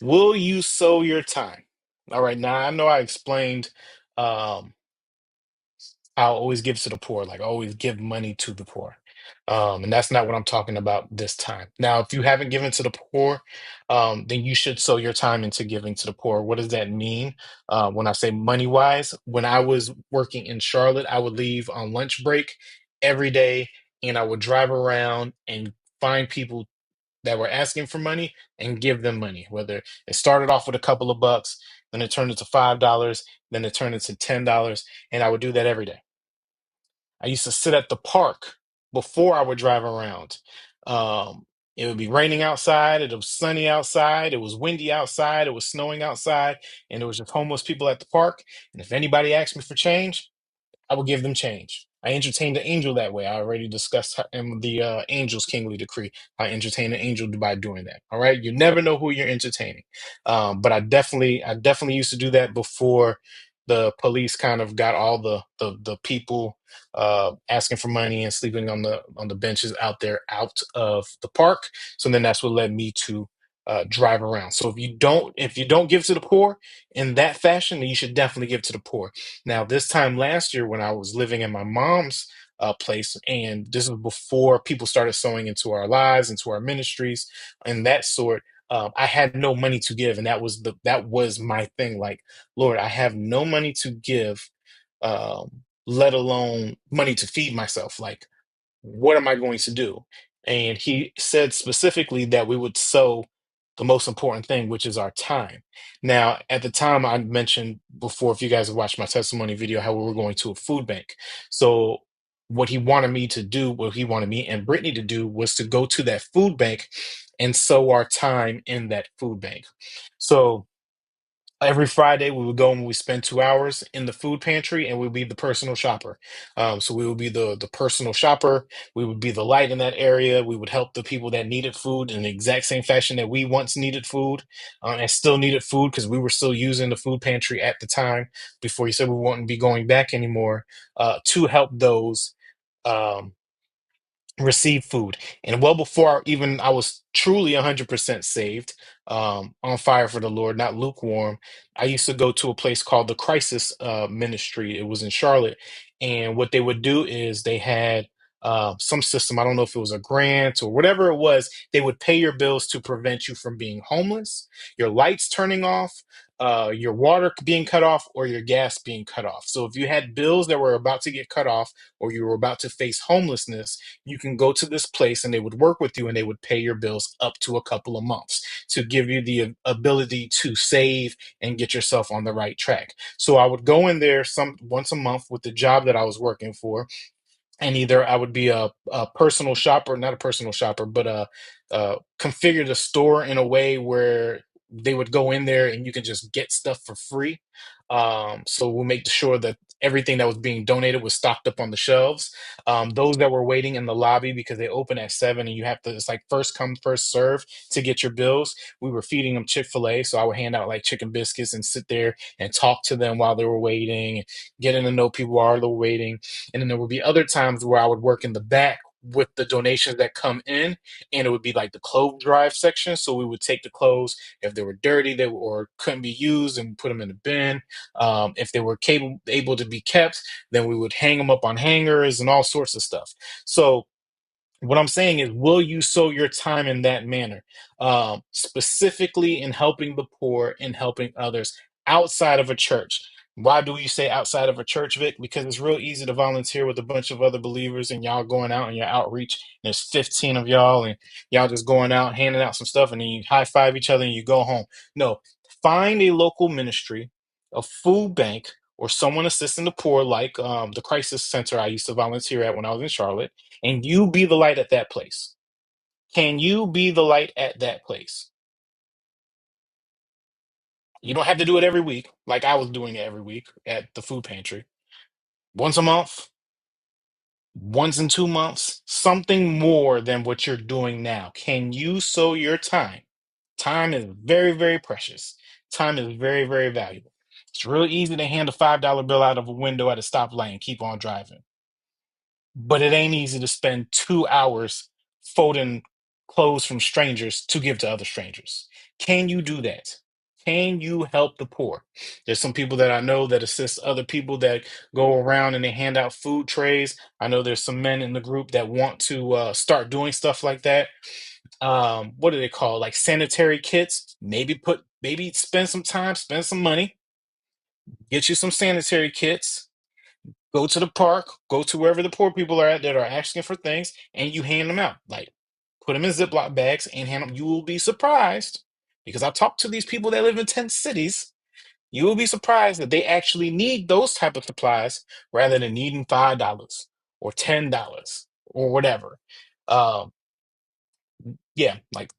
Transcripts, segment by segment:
Will you sow your time? All right, now I know I explained um I'll always give to the poor, like always give money to the poor. And that's not what I'm talking about this time. Now, if you haven't given to the poor, then you should sow your time into giving to the poor. What does that mean? When I say money wise, when I was working in Charlotte, I would leave on lunch break every day and I would drive around and find people that were asking for money and give them money. Whether it started off with a couple of bucks, then it turned into $5, then it turned into $10, and I would do that every day. I used to sit at the park before I would drive around. It would be raining outside, it was sunny outside, it was windy outside, it was snowing outside, and there was just homeless people at the park. And if anybody asked me for change, I will give them change. I entertain the angel that way. I already discussed in the angel's kingly decree. I entertain the angel by doing that. All right. You never know who you're entertaining. But I definitely used to do that before the police kind of got all the people asking for money and sleeping on the benches out there out of the park. So then that's what led me to drive around. So if you don't give to the poor in that fashion, then you should definitely give to the poor. Now, this time last year, when I was living in my mom's place, and this was before people started sowing into our lives, into our ministries, and that sort. I had no money to give, and that was my thing. Like, Lord, I have no money to give, let alone money to feed myself. Like, what am I going to do? And he said specifically that we would sow the most important thing, which is our time. Now, at the time, I mentioned before, if you guys have watched my testimony video, how we were going to a food bank. So, what he wanted me and Brittany to do was to go to that food bank and sow our time in that food bank. So, every Friday, we would go and we spend 2 hours in the food pantry, and we'd be the personal shopper. So we would be the personal shopper. We would be the light in that area. We would help the people that needed food in the exact same fashion that we once needed food, and still needed food because we were still using the food pantry at the time before he said we wouldn't be going back anymore, to help those. Um, Receive food. And well before even I was truly 100% saved, on fire for the Lord, not lukewarm, I used to go to a place called the Crisis Ministry. It was in Charlotte. And what they would do is they had some system, I don't know if it was a grant or whatever it was, they would pay your bills to prevent you from being homeless, your lights turning off, your water being cut off, or your gas being cut off. So if you had bills that were about to get cut off, or you were about to face homelessness, you can go to this place and they would work with you and they would pay your bills up to a couple of months to give you the ability to save and get yourself on the right track. So I would go in there some once a month with the job that I was working for, and either I would be a personal shopper, not a personal shopper, but configure the store in a way where they would go in there and you can just get stuff for free. So we'll make sure that everything that was being donated was stocked up on the shelves. Those that were waiting in the lobby because they open at 7 and you have to, it's like first come, first serve to get your bills. We were feeding them Chick-fil-A. So I would hand out like chicken biscuits and sit there and talk to them while they were waiting, getting to know people while they're waiting. And then there would be other times where I would work in the back with the donations that come in, and it would be like the clothes drive section. So we would take the clothes if they were dirty, or couldn't be used, and put them in the bin. If they were able to be kept, then we would hang them up on hangers and all sorts of stuff. So what I'm saying is, will you sow your time in that manner, specifically in helping the poor and helping others outside of a church? Why do you say outside of a church, Vic? Because it's real easy to volunteer with a bunch of other believers and y'all going out and your outreach. And there's 15 of y'all and y'all just going out, handing out some stuff, and then you high five each other and you go home. No, find a local ministry, a food bank, or someone assisting the poor, like the crisis center I used to volunteer at when I was in Charlotte, and you be the light at that place. Can you be the light at that place? You don't have to do it every week, like I was doing it every week at the food pantry. Once a month, once in 2 months, something more than what you're doing now. Can you sow your time? Time is very, very precious. Time is very, very valuable. It's really easy to hand a $5 bill out of a window at a stoplight and keep on driving. But it ain't easy to spend 2 hours folding clothes from strangers to give to other strangers? Can you do that? Can you help the poor? There's some people that I know that assist other people that go around and they hand out food trays. I know there's some men in the group that want to start doing stuff like that. What do they call, like sanitary kits? Maybe spend some time, spend some money, get you some sanitary kits, go to the park, go to wherever the poor people are at that are asking for things, and you hand them out. Like, put them in Ziploc bags and hand them. You will be surprised, because I talked to these people that live in tent cities. You will be surprised that they actually need those type of supplies rather than needing $5 or $10 or whatever. Um, yeah, like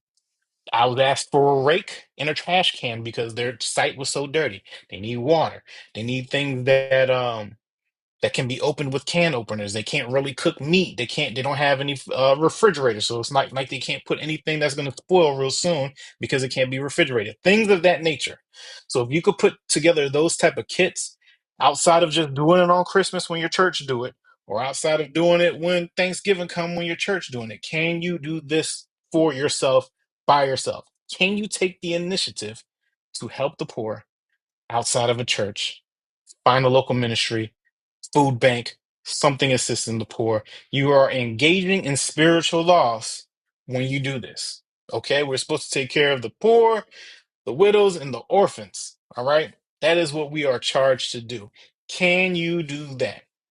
I was asked for a rake and a trash can because their site was so dirty. They need water. They need things that can be opened with can openers. They can't really cook meat. They don't have any refrigerator. So it's not like they can't put anything that's going to spoil real soon because it can't be refrigerated. Things of that nature. So if you could put together those type of kits outside of just doing it on Christmas when your church do it, or outside of doing it when Thanksgiving come when your church doing it, can you do this for yourself by yourself? Can you take the initiative to help the poor outside of a church? Find a local ministry, food bank, something assisting the poor. You are engaging in spiritual loss when you do this. Okay, we're supposed to take care of the poor, the widows, and the orphans. All right, that is what we are charged to do. Can you do that?